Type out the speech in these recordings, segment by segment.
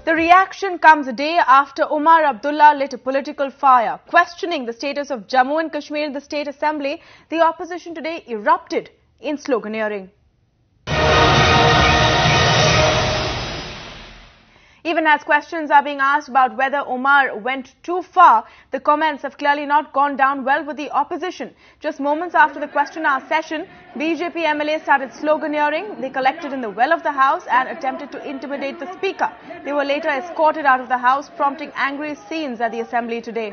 The reaction comes a day after Omar Abdullah lit a political fire. Questioning the status of Jammu and Kashmir in the State Assembly, the opposition today erupted in sloganeering. Even as questions are being asked about whether Omar went too far, the comments have clearly not gone down well with the opposition. Just moments after the question-hour session, BJP MLAs started sloganeering. They collected in the well of the House and attempted to intimidate the Speaker. They were later escorted out of the House, prompting angry scenes at the Assembly today.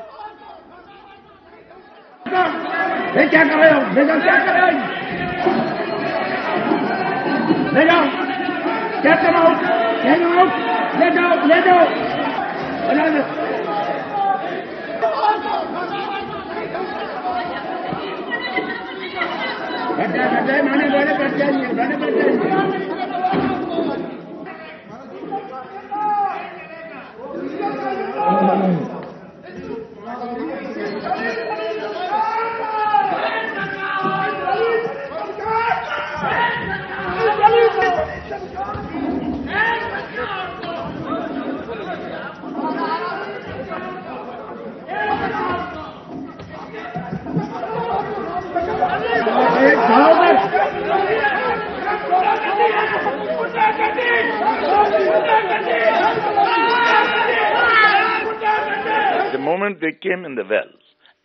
The moment they came in the well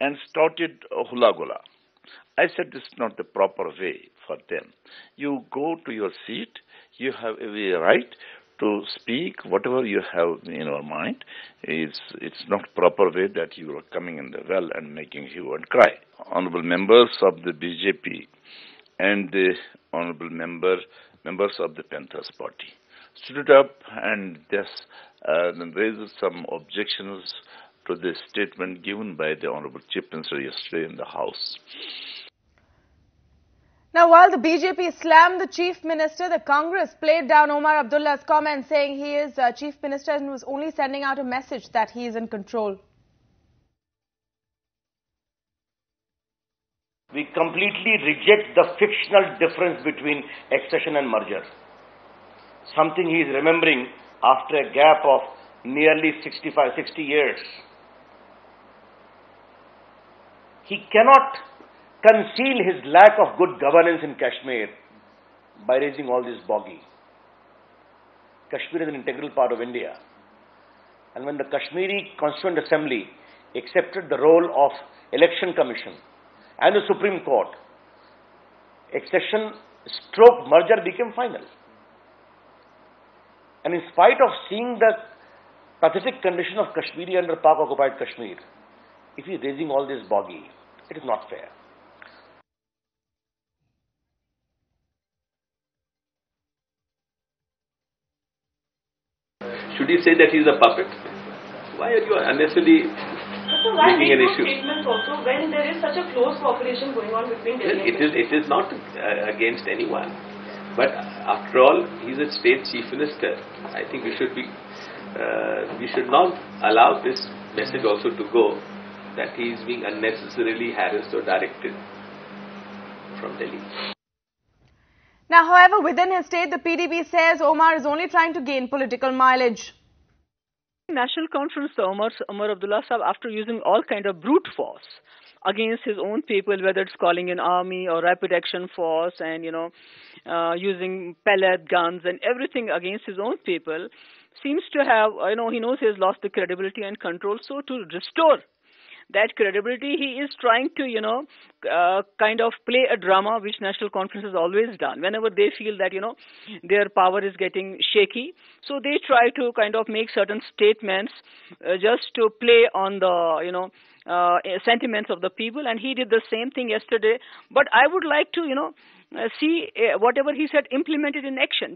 and started hula gula, I said this is not the proper way for them. You go to your seat, you have every right to speak whatever you have in your mind. It's not proper way that you are coming in the well and making hue and cry. Honorable members of the BJP and the honorable members of the Panthers Party stood up and just raised some objections to the statement given by the Honorable Chief Minister yesterday in the House. Now, while the BJP slammed the Chief Minister, the Congress played down Omar Abdullah's comments, saying he is Chief Minister and was only sending out a message that he is in control. We completely reject the fictional difference between accession and merger. Something he is remembering after a gap of nearly 60 years. He cannot conceal his lack of good governance in Kashmir by raising all this bogey. Kashmir is an integral part of India. And when the Kashmiri Constituent Assembly accepted the role of Election Commission and the Supreme Court, accession stroke merger became final. And in spite of seeing the pathetic condition of Kashmiri under Pak-occupied Kashmir, if he is raising all this bogey, it is not fair. Should he say that he is a puppet? Why are you unnecessarily making an issue? Statements also when there is such a close cooperation going on between Delhi and it is not against anyone. But after all, he is a state chief minister. I think we should not allow this message also to go that he is being unnecessarily harassed or directed from Delhi. Now, however, within his state, the PDP says Omar is only trying to gain political mileage. National Conference, Omar Abdullah Sahab, after using all kind of brute force against his own people, whether it's calling an army or rapid action force and, using pellet guns and everything against his own people, seems to have, he knows he has lost the credibility and control. So to restore that credibility, he is trying to, kind of play a drama which National Conference has always done. Whenever they feel that, their power is getting shaky, so they try to kind of make certain statements just to play on the, sentiments of the people. And he did the same thing yesterday. But I would like to, see whatever he said implemented in action.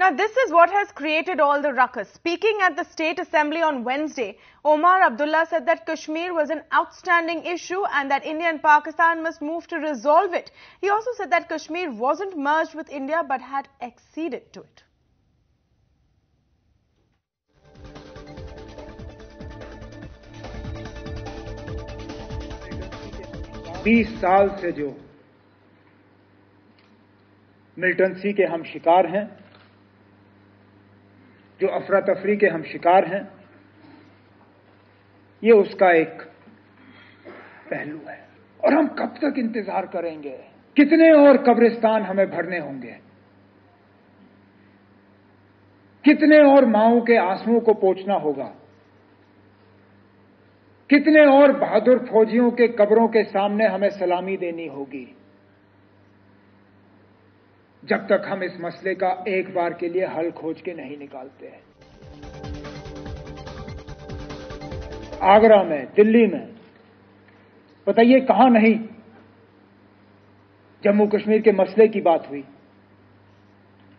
Now, this is what has created all the ruckus. Speaking at the State Assembly on Wednesday, Omar Abdullah said that Kashmir was an outstanding issue and that India and Pakistan must move to resolve it. He also said that Kashmir wasn't merged with India but had acceded to it. बीस साल से जो militancy के हम शिकार हैं, जो अफरा तफरी के हम शिकार हैं, ये उसका एक पहलू है। और हम कब तक इंतजार करेंगे? कितने और कब्रिस्तान हमें भरने होंगे? कितने और माओं के आंसुओं को पोंछना होगा? कितने और बहादुर फौजियों के कब्रों के सामने हमें सलामी देनी होगी, जब तक हम इस मसले का एक बार के लिए हल खोज के नहीं निकालते हैं। आगरा में, दिल्ली में, बताइए कहां नहीं जम्मू कश्मीर के मसले की बात हुई,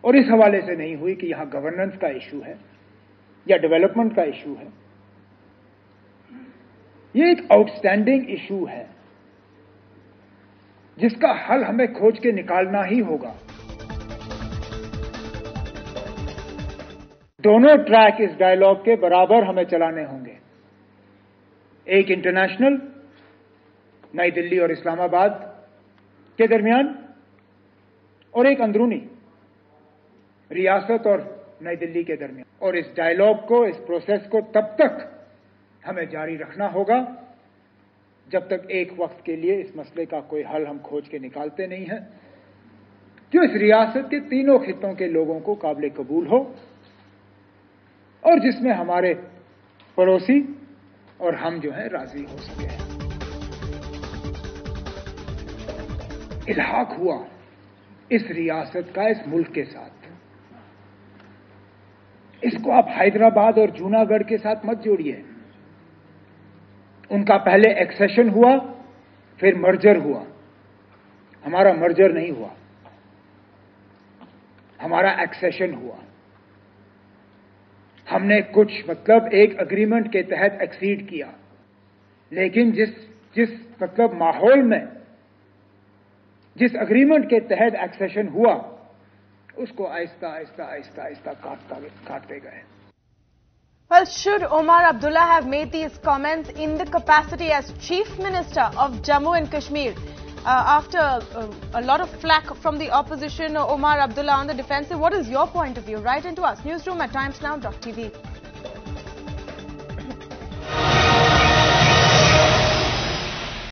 और इस हवाले से नहीं हुई कि यहां गवर्नेंस का इशू है या डेवलपमेंट का इशू है। ये एक आउटस्टैंडिंग इशू है जिसका हल हमें खोज के निकालना ही होगा। दोनों ट्रैक इस डायलॉग के बराबर हमें चलाने होंगे, एक इंटरनेशनल नई दिल्ली और इस्लामाबाद के दरमियान, और एक अंदरूनी रियासत और नई दिल्ली के दरमियान। और इस डायलॉग को, इस प्रोसेस को तब तक हमें जारी रखना होगा जब तक एक वक्त के लिए इस मसले का कोई हल हम खोज के निकालते नहीं हैं, जो इस रियासत के तीनों खित्तों के लोगों को काबिल कबूल हो और जिसमें हमारे पड़ोसी और हम जो है राजी हो सके। इल्हाक हुआ इस रियासत का इस मुल्क के साथ, इसको आप हैदराबाद और जूनागढ़ के साथ मत जोड़िए। उनका पहले एक्सेशन हुआ, फिर मर्जर हुआ। हमारा मर्जर नहीं हुआ, हमारा एक्सेशन हुआ। हमने कुछ एक एग्रीमेंट के तहत एक्सीड किया, लेकिन जिस माहौल में, जिस एग्रीमेंट के तहत एक्सेशन हुआ, उसको आहिस्ता आहिस्ता काटते गए। Well, should Omar Abdullah have made these comments in the capacity as Chief Minister of Jammu and Kashmir after a lot of flack from the opposition, Omar Abdullah on the defensive? What is your point of view? Write into us. Newsroom at timesnow.tv.